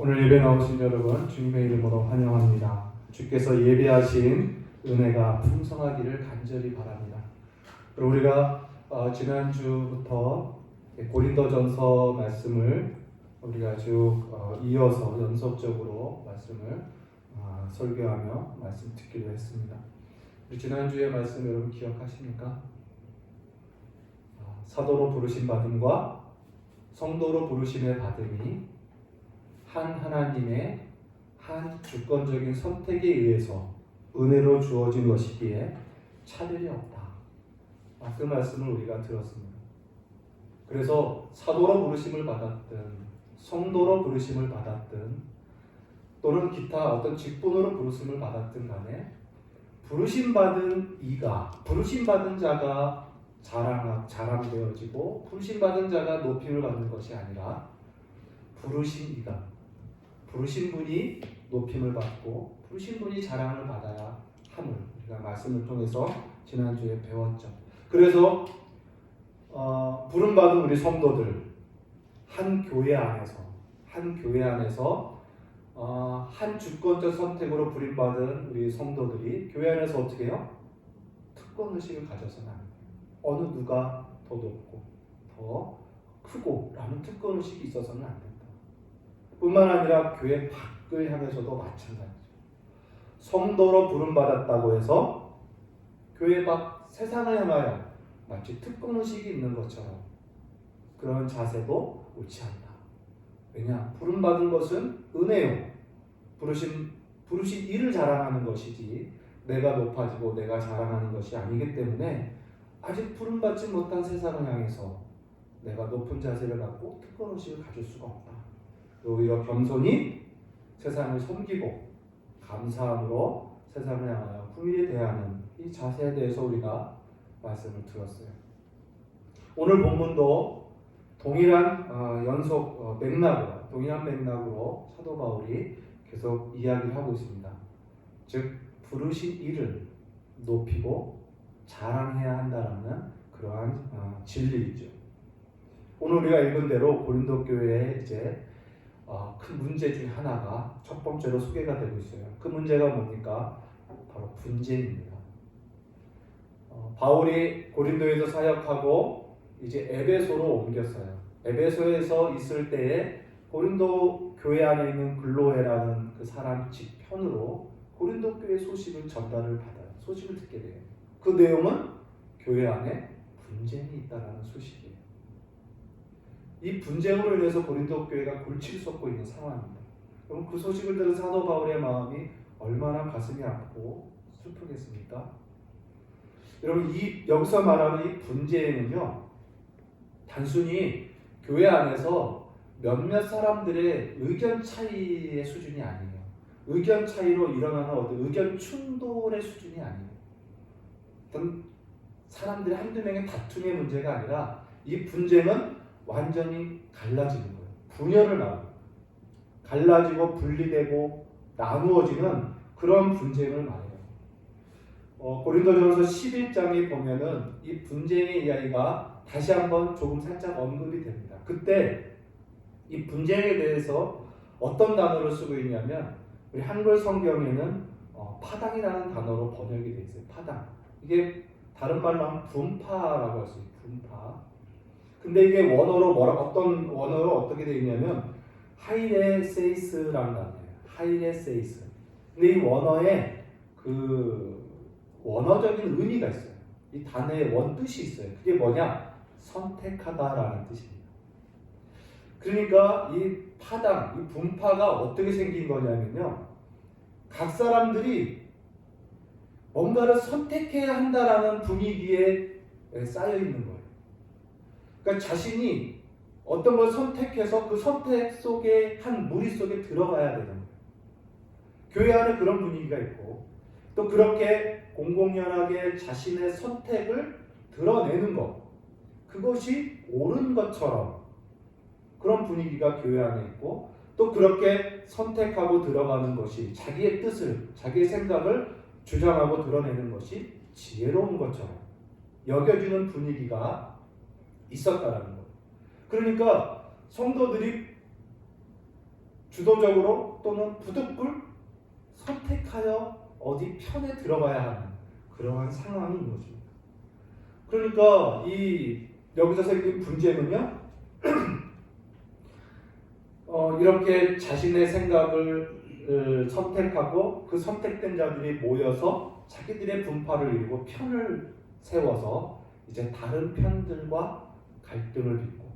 오늘 예배 나오신 여러분 주님의 이름으로 환영합니다. 주께서 예배하신 은혜가 풍성하기를 간절히 바랍니다. 우리가 지난주부터 고린도전서 말씀을 우리가 쭉 이어서 연속적으로 말씀을 설교하며 말씀 듣기로 했습니다. 우리 지난주의 말씀 여러분 기억하십니까? 사도로 부르심 받음과 성도로 부르심의 받음이 한 하나님의 한 주권적인 선택에 의해서 은혜로 주어진 것이기에 차별이 없다. 그 말씀을 우리가 들었습니다. 그래서 사도로 부르심을 받았든 성도로 부르심을 받았든 또는 기타 어떤 직분으로 부르심을 받았든 간에 부르심받은 부르심받은 자가 자랑되어지고 부르심받은 자가 높임을 받는 것이 아니라 부르신 분이 높임을 받고 부르신 분이 자랑을 받아야 함을 우리가 말씀을 통해서 지난주에 배웠죠. 그래서 부름받은 우리 성도들 한 교회 안에서 한 주권적 선택으로 부름받은 우리 성도들이 교회 안에서 어떻게 해요? 특권의식을 가져서는 안 돼요. 어느 누가 더 높고 더 크고 라는 특권의식이 있어서는 안 된다. 뿐만 아니라 교회 밖을 향해서도 마찬가지죠. 성도로 부름받았다고 해서 교회 밖 세상을 향하여 마치 특권의식이 있는 것처럼 그런 자세도 옳지 않다. 왜냐? 부름받은 것은 은혜요. 부르신 이를 자랑하는 것이지 내가 높아지고 내가 자랑하는 것이 아니기 때문에 아직 부름받지 못한 세상을 향해서 내가 높은 자세를 갖고 특권의식을 가질 수가 없다. 오히려 겸손히 세상을 섬기고 감사함으로 세상을 향하여 품위에 대하는 이 자세에 대해서 우리가 말씀을 들었어요. 오늘 본문도 동일한 맥락으로 사도 바울이 계속 이야기를 하고 있습니다. 즉 부르신 이를 높이고 자랑해야 한다라는 그러한 진리이죠. 오늘 우리가 읽은 대로 고린도 교회에 이제 큰 문제 중 하나가 첫 번째로 소개가 되고 있어요. 그 문제가 뭡니까? 바로 분쟁입니다. 바울이 고린도에서 사역하고 이제 에베소로 옮겼어요. 에베소에서 있을 때에 고린도 교회 안에 있는 글로에라는 그 사람 직편으로 고린도 교회 소식을 전달을 받아요. 소식을 듣게 돼요. 그 내용은 교회 안에 분쟁이 있다라는 소식이에요. 이 분쟁으로 인해서 고린도 교회가 골치를 쏟고 있는 상황입니다. 그럼 그 소식을 들은 사도 바울의 마음이 얼마나 가슴이 아프고 슬프겠습니까? 여러분 여기서 말하는 이 분쟁은요, 단순히 교회 안에서 몇몇 사람들의 의견 차이의 수준이 아니에요. 의견 차이로 일어나는 어떤 의견 충돌의 수준이 아니에요. 어떤 사람들의 한두 명의 다툼의 문제가 아니라 이 분쟁은 완전히 갈라지는 거예요. 분열을 말합니다. 갈라지고 분리되고 나누어지는 그런 분쟁을 말해요. 고린도전서 11장에 보면은 이 분쟁의 이야기가 다시 한번 조금 살짝 언급이 됩니다. 그때 이 분쟁에 대해서 어떤 단어를 쓰고 있냐면 우리 한글 성경에는 파당이라는 단어로 번역이 되어 있어요. 파당. 이게 다른 말로 하면 분파라고 할 수 있어요. 분파. 근데 이게 어떤 원어로 어떻게 되어 있냐면 하이레세이스라는 단어예요. 하이레세이스. 근데 이 원어에 그 원어적인 의미가 있어요. 이 단어의 원뜻이 있어요. 그게 뭐냐? 선택하다라는 뜻입니다. 그러니까 이 파당, 이 분파가 어떻게 생긴 거냐면요, 각 사람들이 뭔가를 선택해야 한다라는 분위기에 쌓여 있는 거예요. 그러니까 자신이 어떤 걸 선택해서 그 선택 속에 한 무리 속에 들어가야 되는 거예요. 교회 안에 그런 분위기가 있고 또 그렇게 공공연하게 자신의 선택을 드러내는 것, 그것이 옳은 것처럼 그런 분위기가 교회 안에 있고 또 그렇게 선택하고 들어가는 것이 자기의 뜻을, 자기의 생각을 주장하고 드러내는 것이 지혜로운 것처럼 여겨지는 분위기가 있었다라는 거예요. 그러니까 성도들이 주도적으로 또는 부득불 선택하여 어디 편에 들어가야 하는 그러한 상황이 있는 것입니다. 그러니까 이 여기서 생긴 분쟁은요, 이렇게 자신의 생각을 선택하고 그 선택된 자들이 모여서 자기들의 분파를 이루고 편을 세워서 이제 다른 편들과 갈등을 빚고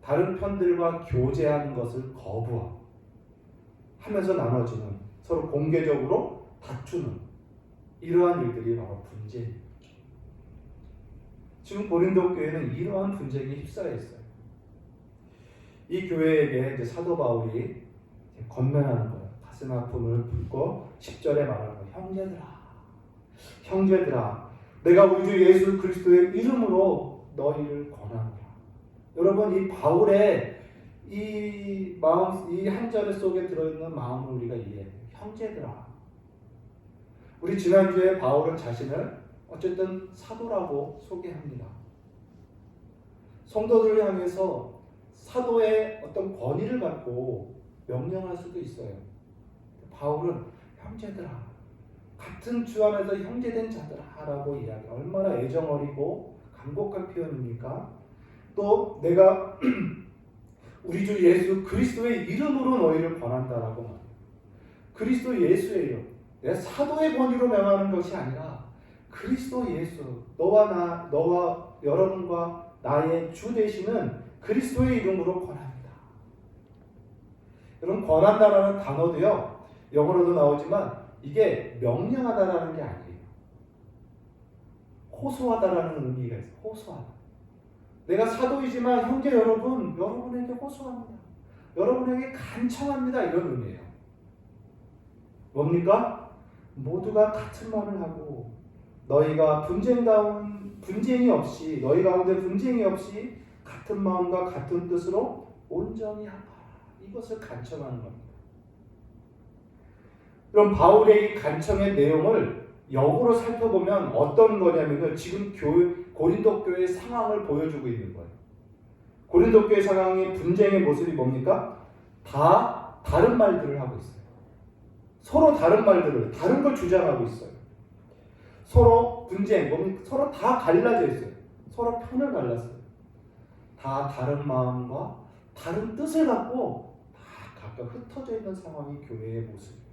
다른 편들과 교제하는 것을 거부하고 하면서 나눠지는, 서로 공개적으로 다투는 이러한 일들이 바로 분쟁입니다. 지금 고린도 교회는 이러한 분쟁에 휩싸여 있어요. 이 교회에게 이제 사도 바울이 건면하는 거예요. 가슴 아픔을 품고 10절에 말하는 거예요. 형제들아, 내가 우리 주 예수 그리스도의 이름으로 너희를 권하노라. 여러분, 이 바울의 이 마음, 이 한 절 속에 들어있는 마음을 우리가 이해해요. 형제들아. 우리 지난주에 바울은 자신을 어쨌든 사도라고 소개합니다. 성도들을 향해서 사도의 어떤 권위를 갖고 명령할 수도 있어요. 바울은 형제들아, 같은 주 안에서 형제된 자들아 라고 이야기. 얼마나 애정어리고 간곡한 표현입니까? 또 내가 우리 주 예수 그리스도의 이름으로 너희를 권한다라고 말해요. 그리스도 예수의 이름. 내 사도의 권위로 명하는 것이 아니라 그리스도 예수, 너와 여러분과 나의 주 되시는 그리스도의 이름으로 권합니다. 여러분, 권한다라는 단어도요, 영어로도 나오지만 이게 명령하다라는 게 아니에요. 호소하다라는 의미가 있어요. 호소하다. 내가 사도이지만 형제 여러분에게 호소합니다. 여러분에게 간청합니다. 이런 의미예요. 뭡니까? 모두가 같은 말을 하고 너희 가운데 분쟁이 없이 같은 마음과 같은 뜻으로 온전히 합하라. 이것을 간청하는 겁니다. 그럼 바울의 이 간청의 내용을 역으로 살펴보면 어떤 거냐면요, 지금 고린도 교회의 상황을 보여주고 있는 거예요. 고린도 교회 상황의 분쟁의 모습이 뭡니까? 다 다른 말들을 하고 있어요. 서로 다른 걸 주장하고 있어요. 서로 분쟁, 서로 다 갈라져 있어요. 서로 편을 갈랐어요. 다 다른 마음과 다른 뜻을 갖고 다 각각 흩어져 있는 상황이 교회의 모습이에요.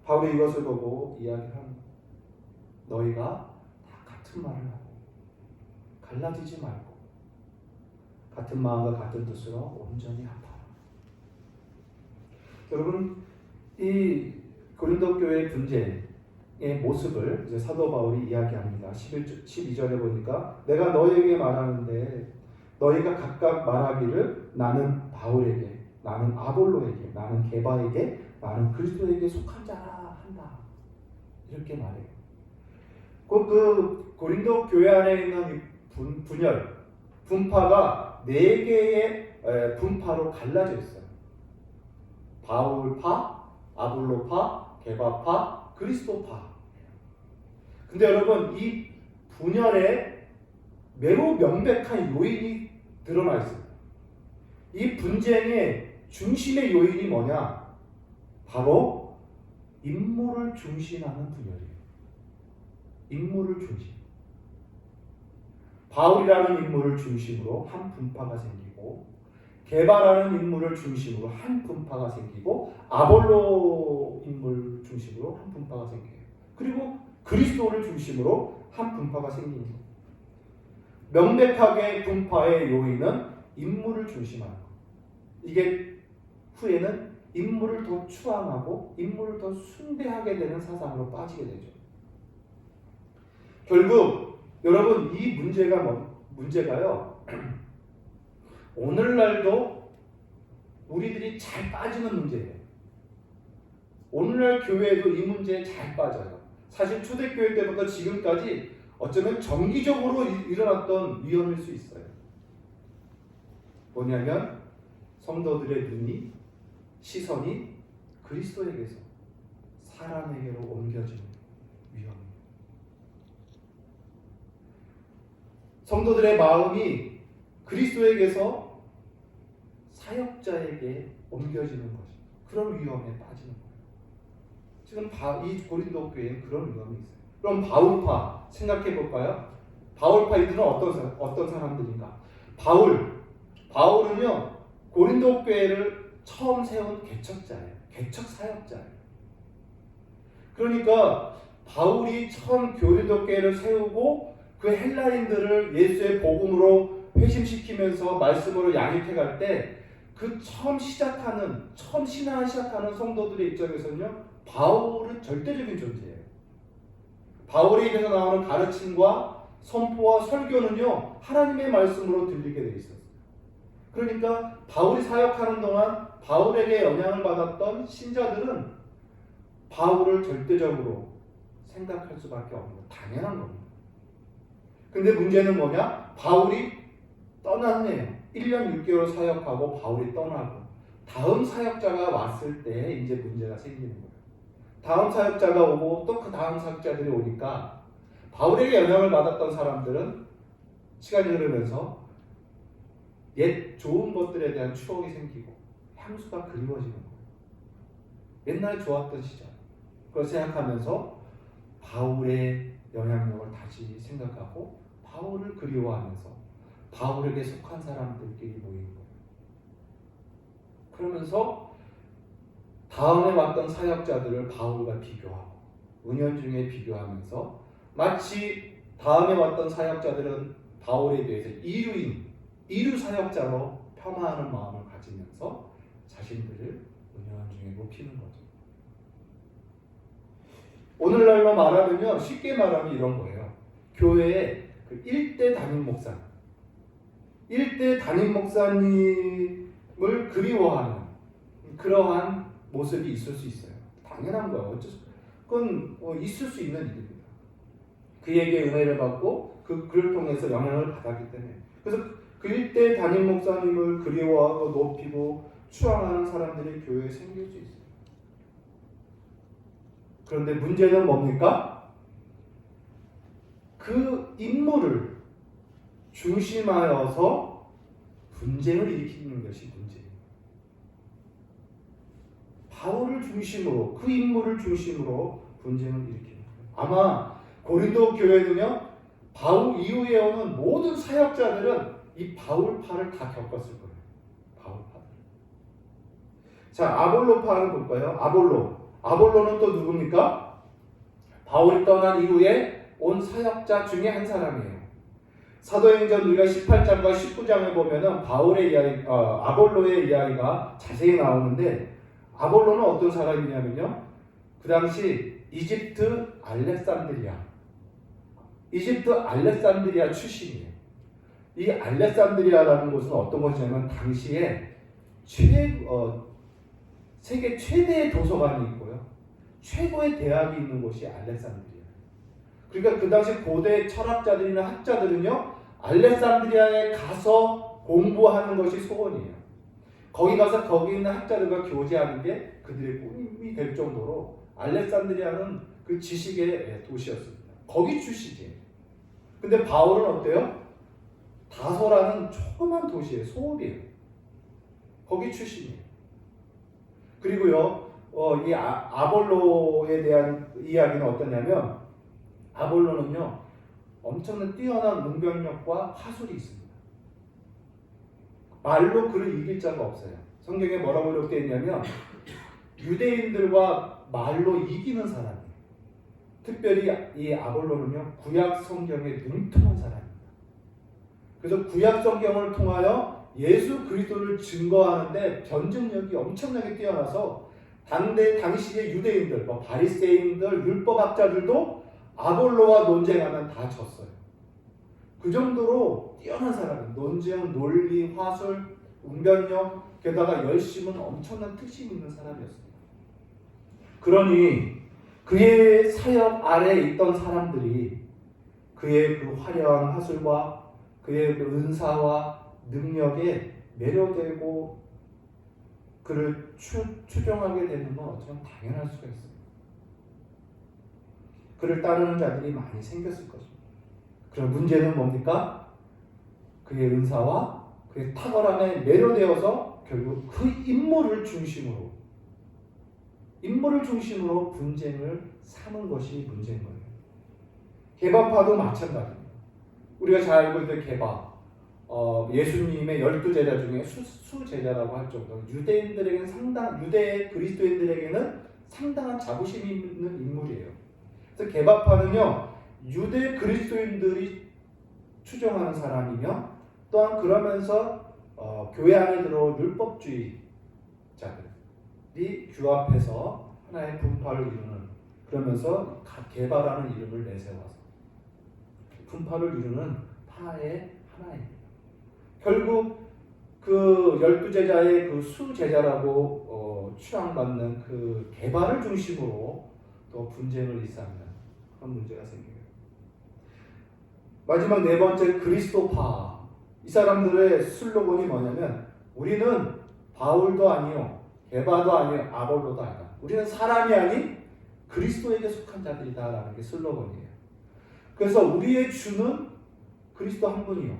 바울이 이것을 보고 이야기를 합니다. 너희가 다 같은 말을 하고 갈라지지 말고 같은 마음과 같은 뜻으로 온전히 합하라. 여러분, 이 고린도 교회의 분쟁의 모습을 이제 사도 바울이 이야기합니다. 12절에 보니까 내가 너희에게 말하는데 너희가 각각 말하기를 나는 바울에게, 나는 아볼로에게, 나는 게바에게, 나는 그리스도에게 속한 자라 한다. 이렇게 말해요. 그 고린도 교회 안에 있는 분파가 4개의 분파로 갈라져 있어요. 바울파, 아볼로파, 게바파, 그리스도파. 근데 여러분, 이 분열에 매우 명백한 요인이 드러나 있습니다. 이 분쟁의 중심의 요인이 뭐냐? 바로 인물을 중심하는 분열이에요. 인물을 중심. 바울이라는 인물을 중심으로 한 분파가 생기고, 게바라는 인물을 중심으로 한 분파가 생기고, 아볼로 인물 중심으로 한 분파가 생겨요. 그리고 그리스도를 중심으로 한 분파가 생깁니다. 명백하게 분파의 요인은 인물을 중심하는 것. 이게 후에는 인물을 더 추앙하고 인물을 더 숭배하게 되는 사상으로 빠지게 되죠. 결국 여러분, 이 문제가요, 오늘날도 우리들이 잘 빠지는 문제예요. 오늘날 교회에도 이 문제에 잘 빠져요. 사실 초대교회 때부터 지금까지 어쩌면 정기적으로 일어났던 위험일 수 있어요. 뭐냐면 성도들의 시선이 그리스도에게서 사람에게로 옮겨지는 위험입니다. 성도들의 마음이 그리스도에게서 사역자에게 옮겨지는 것이 그런 위험에 빠지는 거예요. 지금 이 고린도 교회엔 그런 위험이 있어요. 그럼 바울파 생각해 볼까요? 바울파이들은 어떤 사람들인가? 바울은요 고린도 교회를 처음 세운 개척자예요. 개척 사역자예요. 그러니까 바울이 처음 고린도 교회를 세우고 그 헬라인들을 예수의 복음으로 회심시키면서 말씀으로 양육해 갈 때 그 처음 신앙을 시작하는 성도들의 입장에서는요 바울은 절대적인 존재예요. 바울에 입에서 나오는 가르침과 선포와 설교는요 하나님의 말씀으로 들리게 돼 있었어요. 그러니까 바울이 사역하는 동안 바울에게 영향을 받았던 신자들은 바울을 절대적으로 생각할 수밖에 없는 거 당연한 겁니다. 근데 문제는 뭐냐? 바울이 떠나네요. 1년 6개월 사역하고 바울이 떠나고 다음 사역자가 왔을 때 이제 문제가 생기는 거예요. 다음 사역자가 오고 또 그 다음 사역자들이 오니까 바울에게 영향을 받았던 사람들은 시간이 흐르면서 옛 좋은 것들에 대한 추억이 생기고 향수가 그리워지는 거예요. 옛날 좋았던 시절 그걸 생각하면서 바울의 영향력을 다시 생각하고 바울을 그리워하면서 바울에게 속한 사람들끼리 모이는 거예요. 그러면서 다음에 왔던 사역자들을 바울과 비교하고 은연중에 비교하면서 마치 다음에 왔던 사역자들은 바울에 대해서 이류 사역자로 폄하하는 마음을 가지면서 자신들을 은연중에 높이는 거죠. 오늘날로 말하면요 쉽게 말하면 이런 거예요. 교회에 그 1대 담임 목사님을 그리워하는 그러한 모습이 있을 수 있어요. 당연한 거예요. 그건 있을 수 있는 일입니다. 그에게 은혜를 받고 그를 통해서 영향을 받았기 때문에. 그래서 그 1대 담임 목사님을 그리워하고 높이고 추앙하는 사람들이 교회에 생길 수 있어요. 그런데 문제는 뭡니까? 그 인물을 중심하여서 분쟁을 일으키는 것이 문제예요. 바울을 중심으로 그 인물을 중심으로 분쟁을 일으키는 거예요. 아마 고린도 교회는요 바울 이후에 오는 모든 사역자들은 이 바울파를 다 겪었을 거예요. 바울파들. 자 아볼로파는 볼까요? 아볼로는 또 누굽니까? 바울이 떠난 이후에 온 사역자 중에 한 사람이에요. 사도행전 우리가 18장과 19장을 보면은 바울의 이야기, 아볼로의 이야기가 자세히 나오는데 아볼로는 어떤 사람이냐면요. 그 당시 이집트 알렉산드리아 출신이에요. 이 알렉산드리아라는 곳은 어떤 곳이냐면 당시에 세계 최대의 도서관이 있고요. 최고의 대학이 있는 곳이 알렉산드리아. 그러니까 그 당시 고대 철학자들이나 학자들은요. 알렉산드리아에 가서 공부하는 것이 소원이에요. 거기 가서 거기 있는 학자들과 교제하는 게 그들의 꿈이 될 정도로 알렉산드리아는 그 지식의 도시였습니다. 거기 출신이에요. 근데 바울은 어때요? 다소라는 조그만 도시예요. 소읍이에요. 거기 출신이에요. 그리고요, 이 아볼로에 대한 이야기는 어떠냐면 아볼로는요 엄청난 뛰어난 문병력과 화술이 있습니다. 말로 그를 이길 자가 없어요. 성경에 뭐라고 이렇게 있냐면 유대인들과 말로 이기는 사람이에요. 특별히 이 아볼로는요 구약 성경에 능통한 사람입니다. 그래서 구약 성경을 통하여 예수 그리스도를 증거하는데 변증력이 엄청나게 뛰어나서 당시의 유대인들, 바리새인들, 율법학자들도 아볼로와 논쟁하면 다 졌어요. 그 정도로 뛰어난 사람이에요. 논쟁, 논리, 화술, 웅변력, 게다가 열심은 엄청난 특징이 있는 사람이었습니다. 그러니 그의 사역 아래에 있던 사람들이 그의 그 화려한 화술과 그의 그 은사와 능력에 매료되고 그를 추종하게 되는 건 어쩌면 당연할 수가 있습니다. 그를 따르는 자들이 많이 생겼을 것입니다. 그럼 문제는 뭡니까? 그의 은사와 그의 탁월함에 매료되어서 결국 그 인물을 중심으로 분쟁을 삼은 것이 문제인 거예요. 개바파도 마찬가지입니다. 우리가 잘 알고 있는 개바, 예수님의 12제자 중에 수제자라고 할 정도로 유대 그리스도인들에게는 상당한 자부심이 있는 인물이에요. 그래서 개바파는요, 유대 그리스도인들이 추종하는 사람이며 또한 그러면서 교회 안에 들어온 율법주의자들이 규합해서 하나의 분파를 이루는, 그러면서 개바라는 이름을 내세워서 분파를 이루는 파의 하나입니다. 결국 그 12제자의 그 수제자라고 추앙받는 그 개바를 중심으로 또 분쟁을 일삼는 그런 문제가 생겨요. 마지막 네 번째, 그리스도파. 이 사람들의 슬로건이 뭐냐면 우리는 바울도 아니요, 개바도 아니요, 아볼로도 아니다. 우리는 사람이 아닌 그리스도에게 속한 자들이다라는 게 슬로건이에요. 그래서 우리의 주는 그리스도 한 분이요,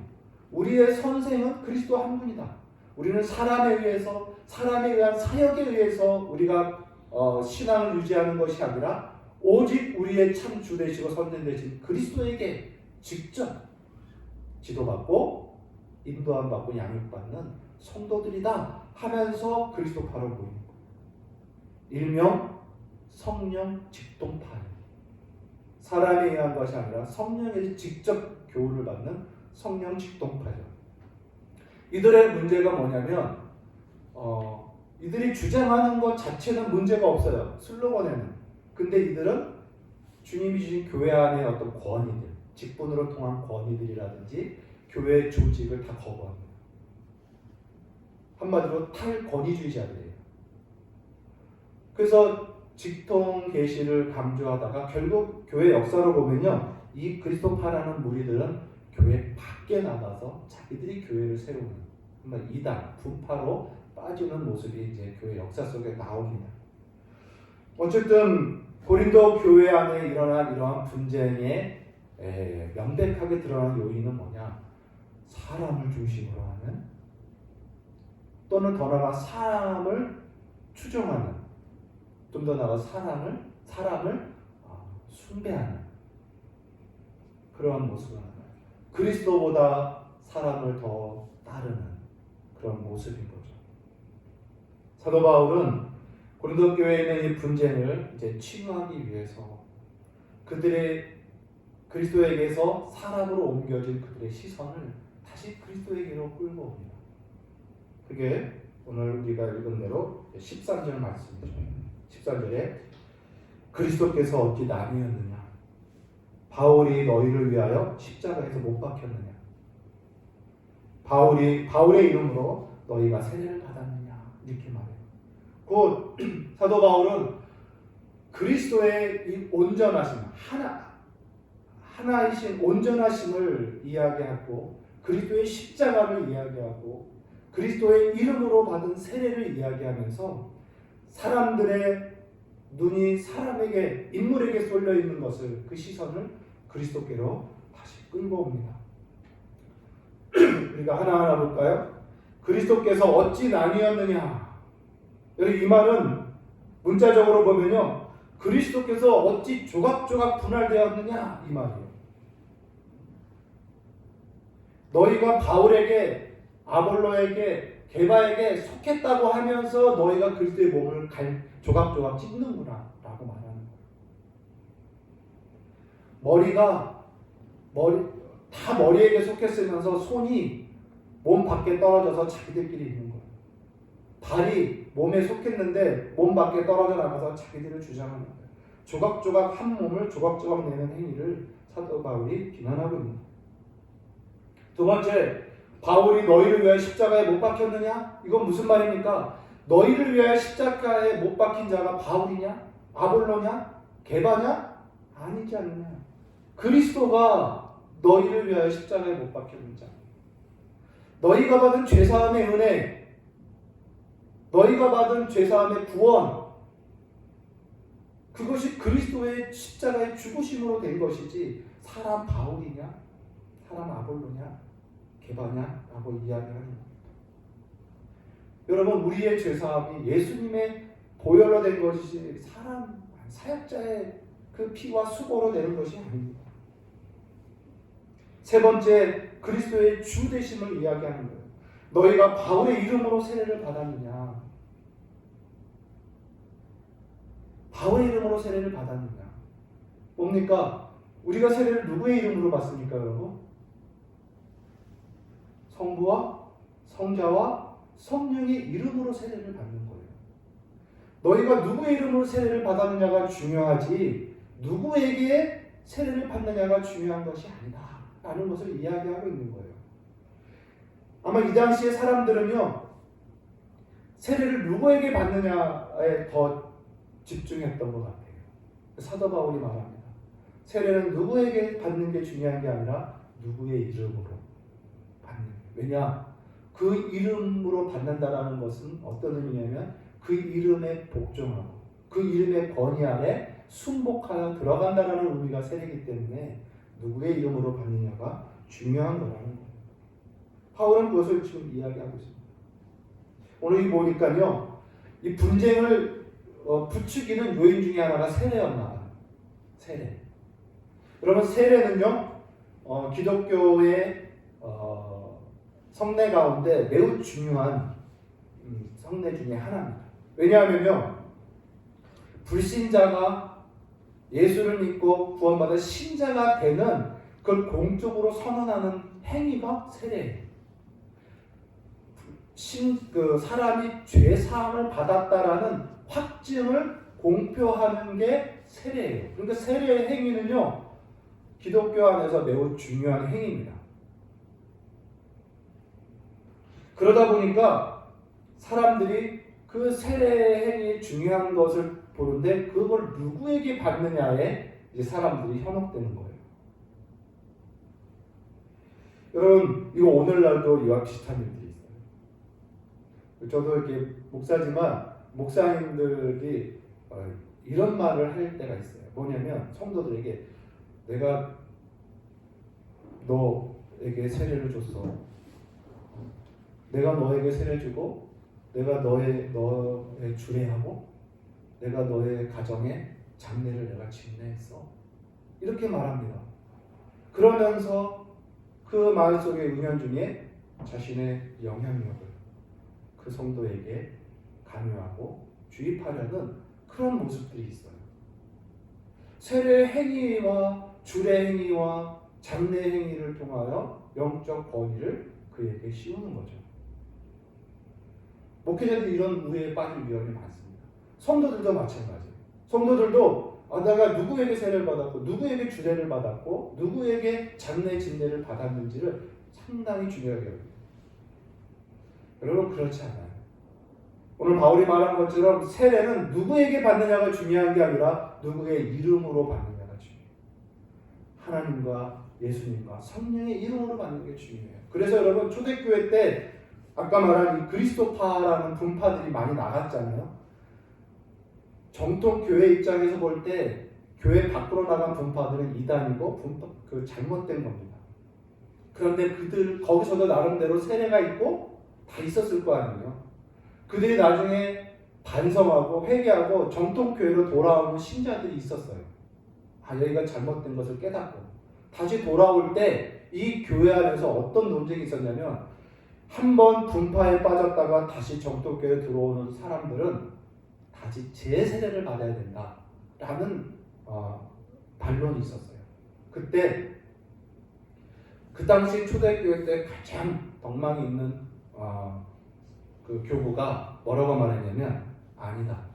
우리의 선생은 그리스도 한 분이다. 우리는 사람에 의해서, 사람에 의한 사역에 의해서 우리가 신앙을 유지하는 것이 아니라 오직 우리의 참 주 되시고 선생 되신 그리스도에게 직접 지도받고 인도함 받고 양육받는 성도들이다 하면서 그리스도파로 모이는 거예요. 일명 성령 직동파예요. 사람에 의한 것이 아니라 성령에게 직접 교훈을 받는 성령 직동파죠. 이들의 문제가 뭐냐면 이들이 주장하는 것 자체는 문제가 없어요, 슬로건에는. 근데 이들은 주님이 주신 교회 안의 어떤 권위들, 직분으로 통한 권위들이라든지 교회 조직을 다 거부합니다. 한마디로 탈권위주의자들이에요. 그래서 직통 계시를 강조하다가 결국 교회 역사로 보면요, 이 그리스도파라는 무리들은 교회 밖에 나가서 자기들이 교회를 세우는 이단, 분파로 빠지는 모습이 이제 교회 역사 속에 나옵니다. 어쨌든 고린도 교회 안에 일어난 이러한 분쟁에 명백하게 드러난 요인은 뭐냐? 사람을 중심으로 하는, 또는 더 나아가 사람을 추종하는, 좀 더 나아가 사람을 숭배하는 그러한 모습을 하는, 그리스도보다 사람을 더 따르는 그런 모습인 거죠. 사도 바울은 고린도 교회에 있는 이 분쟁을 이제 치유하기 위해서 그들의 그리스도에게서 사람으로 옮겨진 그들의 시선을 다시 그리스도에게로 끌고 옵니다. 그게 오늘 우리가 읽은 대로 13절 말씀이죠. 13절에 그리스도께서 어찌 나뉘었느냐? 바울이 너희를 위하여 십자가에서 못 박혔느냐? 바울의 이름으로 너희가 세례를 받았느냐? 이렇게 말해요. 곧 사도 바울은 그리스도의 이 온전하심, 하나이신 온전하심을 이야기하고 그리스도의 십자가를 이야기하고 그리스도의 이름으로 받은 세례를 이야기하면서 사람들의 눈이 사람에게, 인물에게 쏠려 있는 것을, 그 시선을 그리스도께로 다시 끌고 옵니다. 우리가 하나하나 볼까요? 그리스도께서 어찌 나뉘었느냐? 이 말은 문자적으로 보면요, 그리스도께서 어찌 조각조각 분할되었느냐 이 말이에요. 너희가 바울에게, 아볼로에게, 게바에게 속했다고 하면서 너희가 그리스도의 몸을 조각조각 찢는구나 라고 말하는 거예요. 다 머리에게 속했으면서 손이 몸 밖에 떨어져서 자기들끼리 있는 거예요. 발이 몸에 속했는데 몸 밖에 떨어져 나가서 자기들을 주장하는 거예요. 조각조각 한 몸을 조각조각 내는 행위를 사도 바울이 비난하고 있는 거예요. 두 번째, 바울이 너희를 위하여 십자가에 못 박혔느냐? 이건 무슨 말입니까? 너희를 위하여 십자가에 못 박힌 자가 바울이냐? 아볼로냐? 게바냐? 아니지 않느냐? 그리스도가 너희를 위하여 십자가에 못 박혔는 자. 너희가 받은 죄사함의 은혜, 너희가 받은 죄사함의 구원, 그것이 그리스도의 십자가의 죽으심으로 된 것이지 사람 바울이냐? 사람 아볼로냐? 게바냐? 라고 이야기하는 겁니다. 여러분, 우리의 죄사함이 예수님의 보혈로 된 것이 사역자의 그 피와 수고로 되는 것이 아닙니다. 세 번째, 그리스도의 주 되심을 이야기하는 거예요. 너희가 바울의 이름으로 세례를 받았느냐? 바울의 이름으로 세례를 받았느냐? 뭡니까? 우리가 세례를 누구의 이름으로 받습니까, 여러분? 성부와 성자와 성령의 이름으로 세례를 받는 거예요. 너희가 누구의 이름으로 세례를 받았느냐가 중요하지 누구에게 세례를 받느냐가 중요한 것이 아니다 라는 것을 이야기하고 있는 거예요. 아마 이 당시에 사람들은요, 세례를 누구에게 받느냐에 더 집중했던 것 같아요. 사도 바울이 말합니다. 세례는 누구에게 받는 게 중요한 게 아니라 누구의 이름으로 받는 거예요. 왜냐? 그 이름으로 받는다라는 것은 어떤 의미냐면 그 이름에 복종하고 그 이름의 권위 아래 순복하여 들어간다라는 의미가 세례이기 때문에 누구의 이름으로 받느냐가 중요한 거라는 거예요. 바울은 그것을 지금 이야기하고 있습니다. 오늘 이 보니까요, 이 분쟁을 부추기는 요인 중에 하나가 세례였나. 세례. 여러분, 세례는요, 기독교의 성례 가운데 매우 중요한 성례 중에 하나입니다. 왜냐하면요, 불신자가 예수를 믿고 구원받아 신자가 되는 그걸 공적으로 선언하는 행위가 세례예요. 사람이 죄 사함을 받았다라는 확증을 공표하는 게 세례예요. 그러니까 세례의 행위는요, 기독교 안에서 매우 중요한 행위입니다. 그러다 보니까 사람들이 그 세례 행위의 중요한 것을 보는데 그걸 누구에게 받느냐에 이제 사람들이 현혹되는 거예요. 여러분, 이거 오늘날도 이와 비슷한 일들이 있어요. 저도 이렇게 목사지만 목사님들이 이런 말을 할 때가 있어요. 뭐냐면 성도들에게 내가 너에게 세례를 줬어. 내가 너에게 세례 주고 내가 너의 주례하고 내가 너의 가정에 장례를 내가 집례했어. 이렇게 말합니다. 그러면서 그 말 속에 은연중에 자신의 영향력을 그 성도에게 강요하고 주입하려는 그런 모습들이 있어요. 세례 행위와 주례 행위와 장례 행위를 통하여 영적 권위를 그에게 씌우는 거죠. 목회자들이 이런 우애에 빠질 위험이 많습니다. 성도들도 마찬가지예요. 성도들도 내가 누구에게 세례를 받았고 누구에게 주례를 받았고 누구에게 장례 진례를 받았는지를 상당히 중요하게 여깁니다. 여러분, 그렇지 않아요. 오늘 바울이 말한 것처럼 세례는 누구에게 받느냐가 중요한 게 아니라 누구의 이름으로 받느냐가 중요해요. 하나님과 예수님과 성령의 이름으로 받는 게 중요해요. 그래서 여러분, 초대교회 때 아까 말한 이 그리스도파라는 분파들이 많이 나갔잖아요. 정통 교회 입장에서 볼 때 교회 밖으로 나간 분파들은 이단이고 잘못된 겁니다. 그런데 거기서도 나름대로 세례가 있고 다 있었을 거 아니에요. 그들이 나중에 반성하고 회개하고 정통 교회로 돌아오는 신자들이 있었어요. 여기가 잘못된 것을 깨닫고 다시 돌아올 때 이 교회 안에서 어떤 논쟁이 있었냐면, 한번 분파에 빠졌다가 다시 정통교회에 들어오는 사람들은 다시 재세례를 받아야 된다라는 반론이 있었어요. 그때 그 당시 초대교회 때 가장 덕망이 있는 그 교부가 뭐라고 말했냐면, 아니다.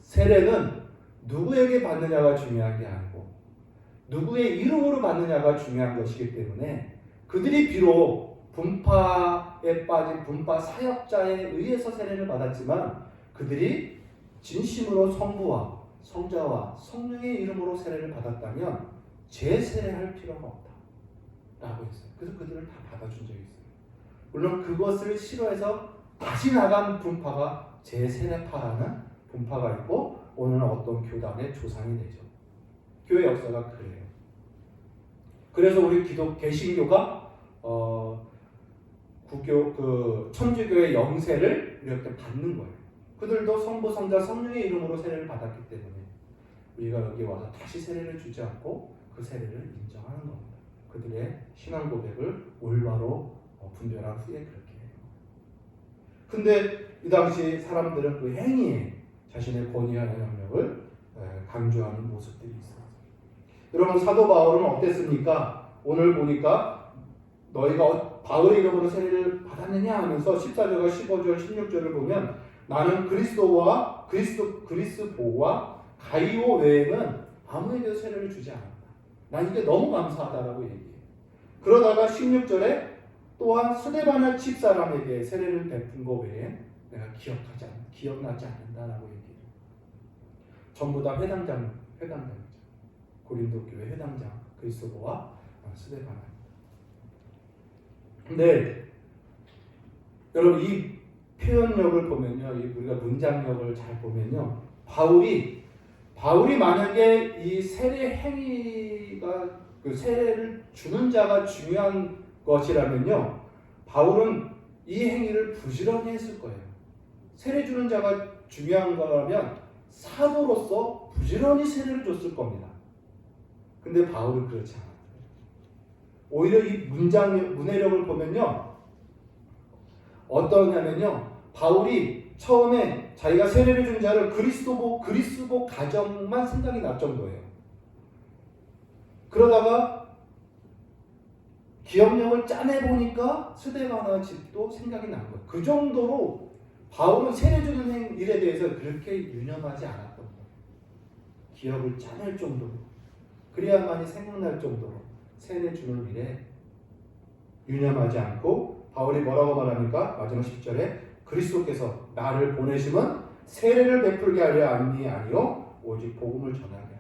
세례는 누구에게 받느냐가 중요한 게 아니고 누구의 이름으로 받느냐가 중요한 것이기 때문에 그들이 비록 분파에 빠진 분파 사역자에 의해서 세례를 받았지만 그들이 진심으로 성부와 성자와 성령의 이름으로 세례를 받았다면 재세례할 필요가 없다 라고 했어요. 그래서 그들을 다 받아준 적이 있어요. 물론 그것을 싫어해서 다시 나간 분파가 재세례파라는 분파가 있고 오늘은 어떤 교단의 조상이 되죠. 교회 역사가 그래요. 그래서 우리 개신교가 천주교의 영세를 이렇게 받는 거예요. 그들도 성부, 성자, 성령의 이름으로 세례를 받았기 때문에 우리가 여기 와서 다시 세례를 주지 않고 그 세례를 인정하는 겁니다. 그들의 신앙 고백을 올바로 분별한 후에 그렇게 해요. 근데 이 당시 사람들은 그 행위에 자신의 권위와 영향력을 강조하는 모습들이 있어요. 여러분, 사도 바울은 어땠습니까? 오늘 보니까 너희가 바울의 이름으로 세례를 받았느냐 하면서 14절과 15절, 16절을 보면 나는 그리스도와 그리스도와 가이오 외에는 아무에게도 세례를 주지 않았다. 난 이게 너무 감사하다라고 얘기해요. 그러다가 16절에 또한 스데반의 집사람에게 세례를 베푼 것 외에 내가 기억나지 않는다라고 얘기해요. 전부 다 회당장이죠. 고린도 교회 회당장 그리스도와 스데반입니다. 근데 여러분, 이 표현력을 보면요, 우리가 문장력을 잘 보면요, 바울이 만약에 이 세례 행위가 그 세례를 주는 자가 중요한 것이라면요, 바울은 이 행위를 부지런히 했을 거예요. 세례 주는 자가 중요한 거라면 사도로서 부지런히 세례를 줬을 겁니다. 근데 바울은 그렇지 않아요. 오히려 이 문해력을 보면요, 어떠냐면요, 바울이 처음에 자기가 세례를 준 자를 그리스도 가정만 생각이 날 정도예요. 그러다가 기억력을 짜내보니까 스데반의 집도 생각이 난 거예요. 그 정도로 바울은 세례 주는 일에 대해서 그렇게 유념하지 않았던 거예요. 기억을 짜낼 정도로, 그래야만이 생각날 정도로 세례 주는 일에 유념하지 않고, 바울이 뭐라고 말합니까? 마지막 10절에 그리스도께서 나를 보내심은 세례를 베풀게 하려 함이 아니요 오직 복음을 전하게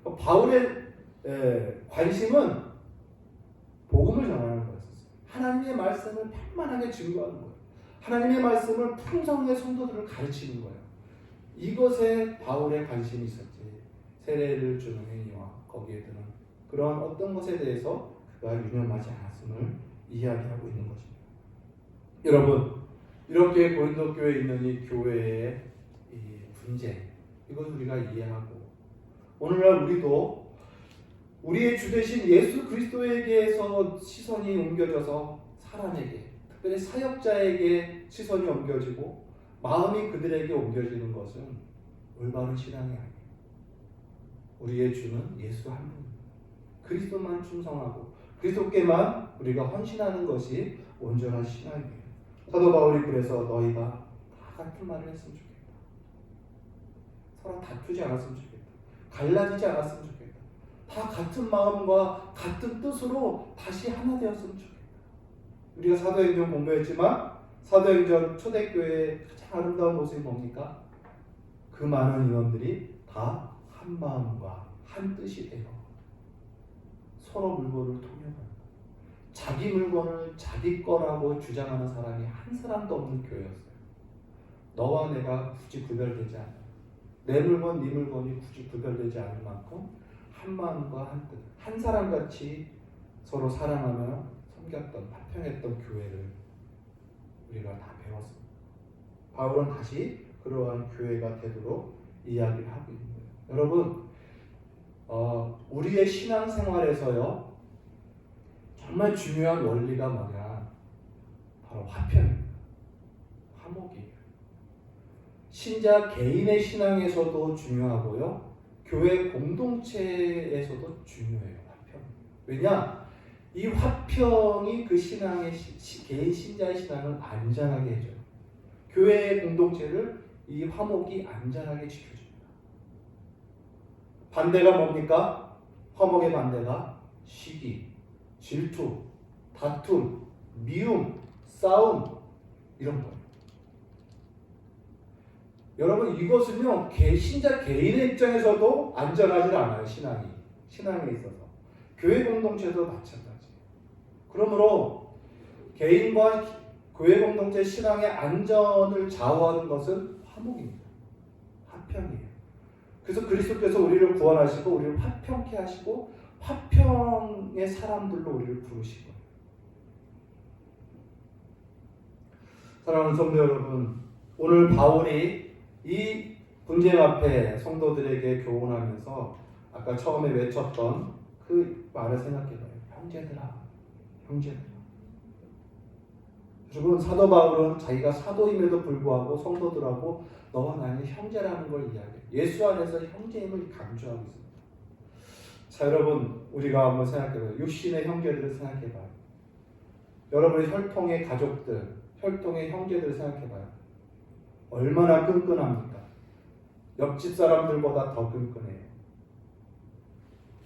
하려. 바울의 관심은 복음을 전하는 거였어요. 하나님의 말씀을 편만하게 증거하는 거예요. 하나님의 말씀을 풍성하게 성도들을 가르치는 거예요. 이것에 바울의 관심이 있었지, 세례를 주는 행위와 거기에 드는 그런 어떤 것에 대해서 그가 유념하지 않았음을 이야기하고 있는 것입니다. 여러분, 이렇게 고린도 교회에 있는 이 교회의 이 분쟁, 이것을 우리가 이해하고 오늘날 우리도 우리의 주 되신 예수 그리스도에게서 시선이 옮겨져서 사람에게, 특별히 사역자에게 시선이 옮겨지고 마음이 그들에게 옮겨지는 것은 올바른 신앙이 아니에요. 우리의 주는 예수 한 분, 그리스도만 충성하고 그리스도께만 우리가 헌신하는 것이 온전한 신앙이에요. 사도 바울이 그래서 너희가 다 같은 말을 했으면 좋겠다. 서로 다투지 않았으면 좋겠다. 갈라지지 않았으면 좋겠다. 다 같은 마음과 같은 뜻으로 다시 하나 되었으면 좋겠다. 우리가 사도행전 공부했지만 사도행전 초대교회의 가장 아름다운 모습이 뭡니까? 그 많은 인원들이 다 한 마음과 한 뜻이 되어 서로 물건을 통용하는, 자기 물건을 자기 거라고 주장하는 사람이 한 사람도 없는 교회였어요. 너와 내가 굳이 구별되지 않아. 내 물건, 네 물건이 굳이 구별되지 않을 만큼 한 마음과 한 뜻, 한 사람같이 서로 사랑하며 섬겼던, 화평했던 교회를 우리가 다 배웠습니다. 바울은 다시 그러한 교회가 되도록 이야기를 하고 있는 거예요. 여러분, 우리의 신앙생활에서요, 정말 중요한 원리가 뭐냐? 바로 화평입니다. 화목이에요. 신자 개인의 신앙에서도 중요하고요, 교회 공동체에서도 중요해요. 화평. 왜냐? 이 화평이 그 신앙의 개인 신자의 신앙을 안전하게 해줘요. 교회의 공동체를 이 화목이 안전하게 지켜줍니다. 반대가 뭡니까? 화목의 반대가 시기, 질투, 다툼, 미움, 싸움, 이런 거예요. 여러분, 이것은요, 신자 개인의 입장에서도 안전하지 않아요. 신앙에 있어서. 교회 공동체도 마찬가지. 그러므로 개인과 교회 공동체 신앙의 안전을 좌우하는 것은 화목입니다. 화평이에요. 그래서 그리스도께서 우리를 구원하시고 우리를 화평케 하시고 화평의 사람들로 우리를 부르시고, 사랑하는 성도 여러분, 오늘 바울이 이 분쟁 앞에 성도들에게 교훈하면서 아까 처음에 외쳤던 그 말을 생각해봐요. 형제들아, 형제들아. 여러분, 사도 바울은 자기가 사도임에도 불구하고 성도들하고 너와 나는 형제라는 걸 이야기해요. 예수 안에서 형제임을 강조하고 있습니다. 자, 여러분, 우리가 한번 생각해봐요. 육신의 형제들을 생각해봐요. 여러분의 혈통의 가족들, 혈통의 형제들을 생각해봐요. 얼마나 끈끈합니까? 옆집 사람들보다 더 끈끈해요.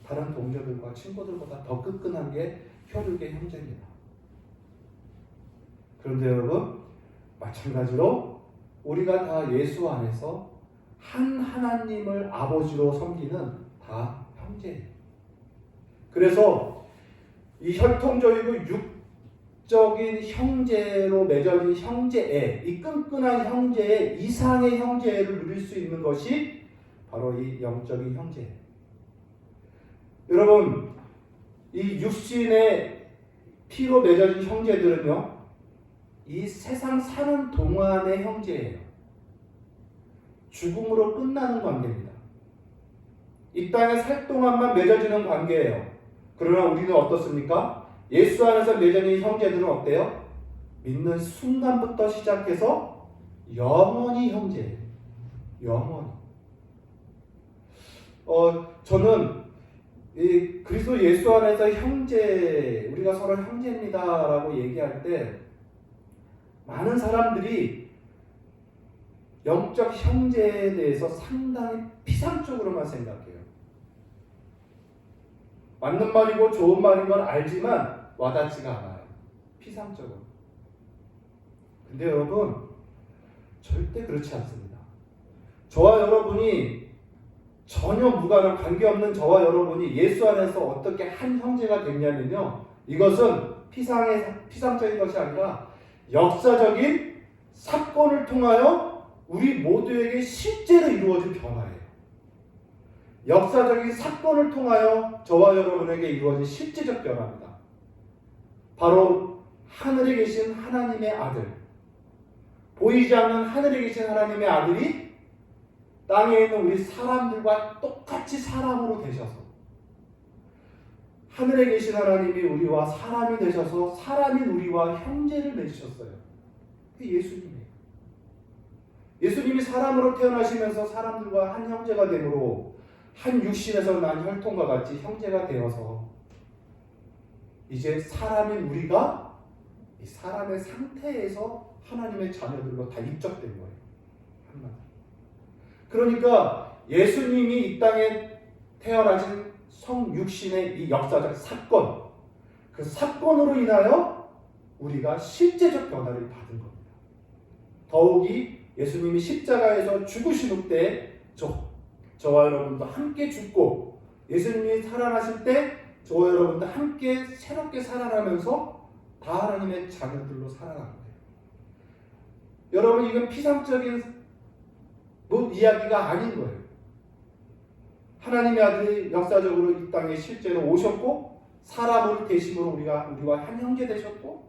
다른 동료들과 친구들보다 더 끈끈한 게 혈육의 형제입니다. 그런데 여러분, 마찬가지로 우리가 다 예수 안에서 한 하나님을 아버지로 섬기는 다 형제예요. 그래서 이 혈통적이고 육적인 형제로 맺어진 형제애, 이 끈끈한 형제애 이상의 형제애를 누릴 수 있는 것이 바로 이 영적인 형제예요. 여러분, 이 육신의 피로 맺어진 형제들은요, 이 세상 사는 동안의 형제예요. 죽음으로 끝나는 관계입니다. 이 땅에 살 동안만 맺어지는 관계예요. 그러나 우리는 어떻습니까? 예수 안에서 맺어진 형제들은 어때요? 믿는 순간부터 시작해서 영원히 형제예요. 영원히. 저는 이 그리스도 예수 안에서 형제, 우리가 서로 형제입니다라고 얘기할 때 많은 사람들이 영적 형제에 대해서 상당히 피상적으로만 생각해요. 맞는 말이고 좋은 말인 건 알지만 와닿지가 않아요. 피상적으로. 근데 여러분, 절대 그렇지 않습니다. 저와 여러분이 전혀 무관한 관계없는 저와 여러분이 예수 안에서 어떻게 한 형제가 됐냐면요, 이것은 피상적인 것이 아니라 역사적인 사건을 통하여 우리 모두에게 실제로 이루어진 변화예요. 역사적인 사건을 통하여 저와 여러분에게 이루어진 실제적 변화입니다. 바로 하늘에 계신 하나님의 아들, 보이지 않는 하늘에 계신 하나님의 아들이 땅에 있는 우리 사람들과 똑같이 사람으로 되셔서, 하늘에 계신 하나님이 우리와 사람이 되셔서 사람인 우리와 형제를 맺으셨어요. 그게 예수님이에요. 예수님이 사람으로 태어나시면서 사람들과 한 형제가 되므로 한 육신에서 난 혈통과 같이 형제가 되어서 이제 사람인 우리가 이 사람의 상태에서 하나님의 자녀들로 다 입적된 거예요. 한마디. 그러니까 예수님이 이 땅에 태어나신 성육신의 이 역사적 사건, 그 사건으로 인하여 우리가 실제적 변화를 받은 겁니다. 더욱이 예수님이 십자가에서 죽으신 때 저와 여러분도 함께 죽고, 예수님이 살아나실 때 저와 여러분도 함께 새롭게 살아나면서 다 하나님의 자녀들로 살아난 거예요. 여러분, 이건 피상적인 이야기가 아닌 거예요. 하나님의 아들이 역사적으로 이 땅에 실제로 오셨고, 사람으로 되심으로 우리와 한 형제 되셨고,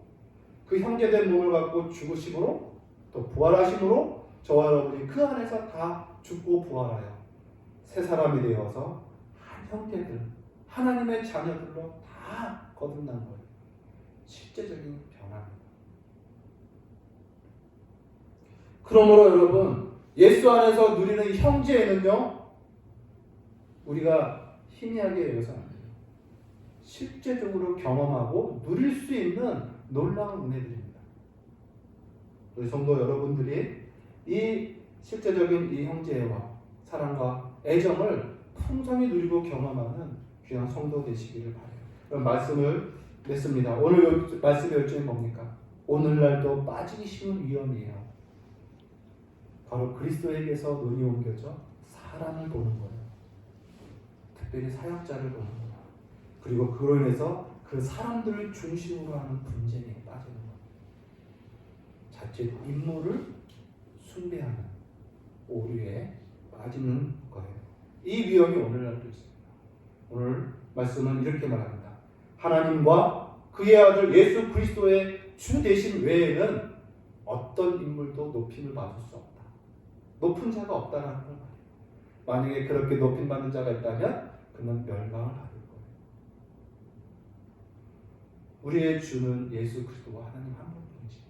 그 형제된 몸을 갖고 죽으심으로 또 부활하심으로 저와 여러분이 그 안에서 다 죽고 부활하여 새 사람이 되어서 한 형제들, 하나님의 자녀들로 다 거듭난 거예요. 실제적인 변화입니다. 그러므로 여러분, 예수 안에서 누리는 형제에는요, 우리가 희미하게 여겨서 안 돼요. 실제적으로 경험하고 누릴 수 있는 놀라운 은혜들입니다. 우리 성도 여러분들이 이 실제적인 이 형제와 사랑과 애정을 풍성히 누리고 경험하는 귀한 성도 되시기를 바라요. 그럼 말씀을 냈습니다. 오늘 말씀의 열정이 뭡니까? 오늘날도 빠지기 쉬운 위험이에요. 바로 그리스도에게서 눈이 옮겨져 사람을 보는 거예요. 특별히 사역자를 보는 거예요. 그리고 그로 인해서 그 사람들을 중심으로 하는 분쟁에 빠지는 거예요. 자칫 인물을 숭배하는 오류에 빠지는 거예요. 이 위험이 오늘날도 있습니다. 오늘 말씀은 이렇게 말합니다. 하나님과 그의 아들 예수 그리스도의 주 되신 외에는 어떤 인물도 높임을 받을 수 없다. 높은 자가 없다는 걸 말해요. 만약에 그렇게 높임 받는 자가 있다면 그는 멸망을 받을 거예요. 우리의 주는 예수 그리스도와 하나님 한 분이지.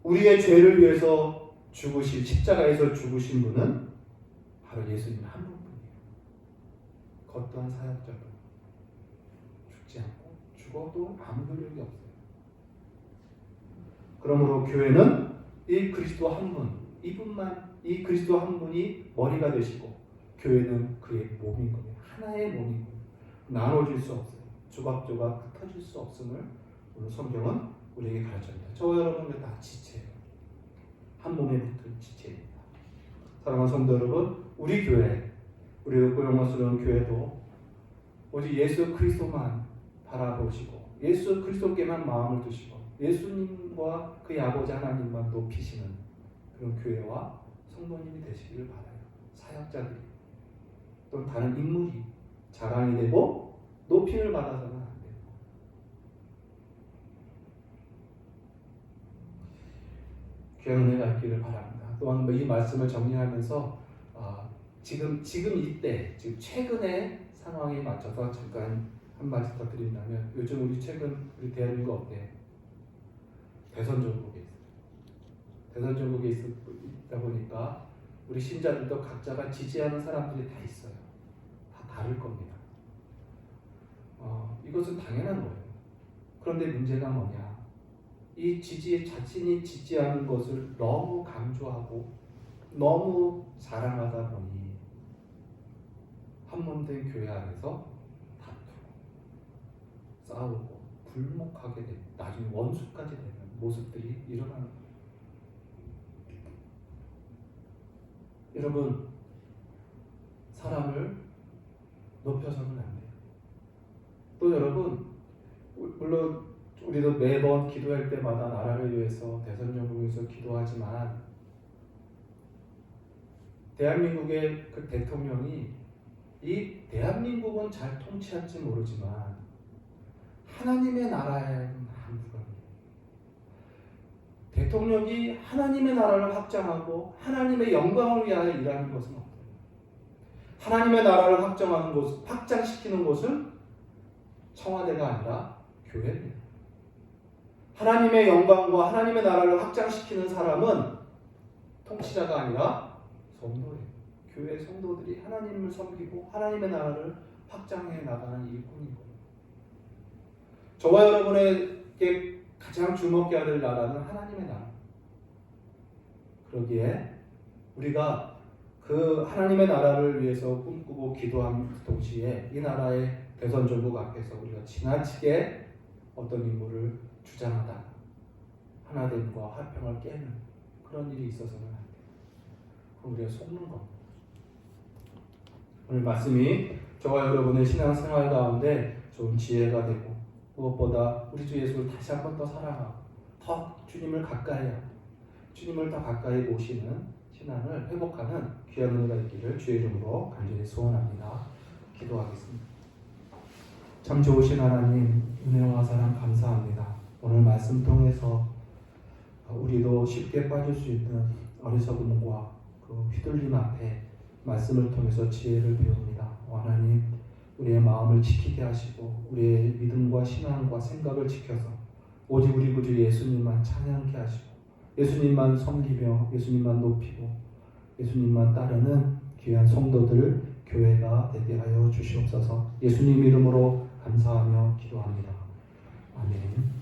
우리의 죄를 위해서 죽으신 십자가에서 죽으신 분은 바로 예수님 한 분뿐이에요. 어떠한 사역자도 죽지 않고 죽어도 아무 효력이 없어요. 그러므로 교회는 이 그리스도 한 분, 이 그리스도 한 분이 머리가 되시고 교회는 그의 몸인 거예요. 하나의 몸인 거예요. 나눠질 수 없어요. 조각조각 흩어질 수 없음을 오늘 성경은 우리에게 가르쳐줍니다. 저와 여러분은 다 지체예요. 한 몸에 붙은 지체입니다. 사랑하는 성도 여러분, 우리 교회, 우리 고용스러운 교회도 오직 예수 그리스도만 바라보시고 예수 그리스도께만 마음을 두시고 예수님과 그의 아버지 하나님만 높이시는 그런 교회와 성도님이 되시기를 바라요. 사역자들이 또 다른 인물이 자랑이 되고 높임을 받아서는 안 돼요. 귀한 은혜가 있기를 바랍니다. 또한 이 말씀을 정리하면서 지금 이때 지금 최근의 상황에 맞춰서 잠깐 한 말씀 더 드린다면 요즘 우리 대한민국 어때요? 대선 전국에 있어요. 대선 전국에 있다 보니까 우리 신자들도 각자가 지지하는 사람들이 다 있어요. 다 다를 겁니다. 이것은 당연한 거예요. 그런데 문제가 뭐냐? 이 자신이 지지하는 것을 너무 강조하고 너무 자랑하다 보니 한몸된 교회 안에서 다투고 싸우고 불목하게 되고 나중에 원수까지 되는 모습들이 일어나는 거예요. 여러분, 사람을 높여서는 안 돼요. 또 여러분, 물론 우리도 매번 기도할 때마다 나라를 위해서 대선 정국을 위해서 기도하지만 대한민국의 그 대통령이 이 대한민국은 잘 통치할지 모르지만 하나님의 나라에는 한 불안이에요. 대통령이 하나님의 나라를 확장하고 하나님의 영광을 위하여 일하는 것은 없어요. 하나님의 나라를 확장시키는 곳은 청와대가 아니라 교회입니다. 하나님의 영광과 하나님의 나라를 확장시키는 사람은 통치자가 아니라 성도예요. 교회 성도들이 하나님을 섬기고 하나님의 나라를 확장해 나가는 일꾼인 거예요. 저와 여러분에게 가장 주목해야 될 나라는 하나님의 나라. 그러기에 우리가 그 하나님의 나라를 위해서 꿈꾸고 기도하는 동시에 이 나라의 대선 정국 앞에서 우리가 지나치게 어떤 인물을 주장하다 하나됨과 화평을 깨는 그런 일이 있어서는 안 돼요. 그럼 우리가 속는 겁니다. 오늘 말씀이 저와 여러분의 신앙생활 가운데 좋은 지혜가 되고 무엇보다 우리 주 예수를 다시 한 번 더 사랑하고 더 주님을 가까이 하고 주님을 더 가까이 모시는 신앙을 회복하는 귀한 은혜가 있기를 주의 이름으로 간절히 소원합니다. 기도하겠습니다. 참 좋으신 하나님, 은혜와 사랑 감사합니다. 오늘 말씀 통해서 우리도 쉽게 빠질 수 있는 어리석음과 그 휘둘림 앞에 말씀을 통해서 지혜를 배웁니다. 하나님, 우리의 마음을 지키게 하시고 우리의 믿음과 신앙과 생각을 지켜서 오직 우리 구주 예수님만 찬양케 하시고 예수님만 섬기며 예수님만 높이고 예수님만 따르는 귀한 성도들 교회가 되게 하여 주시옵소서. 예수님 이름으로 감사하며 기도합니다. 아멘.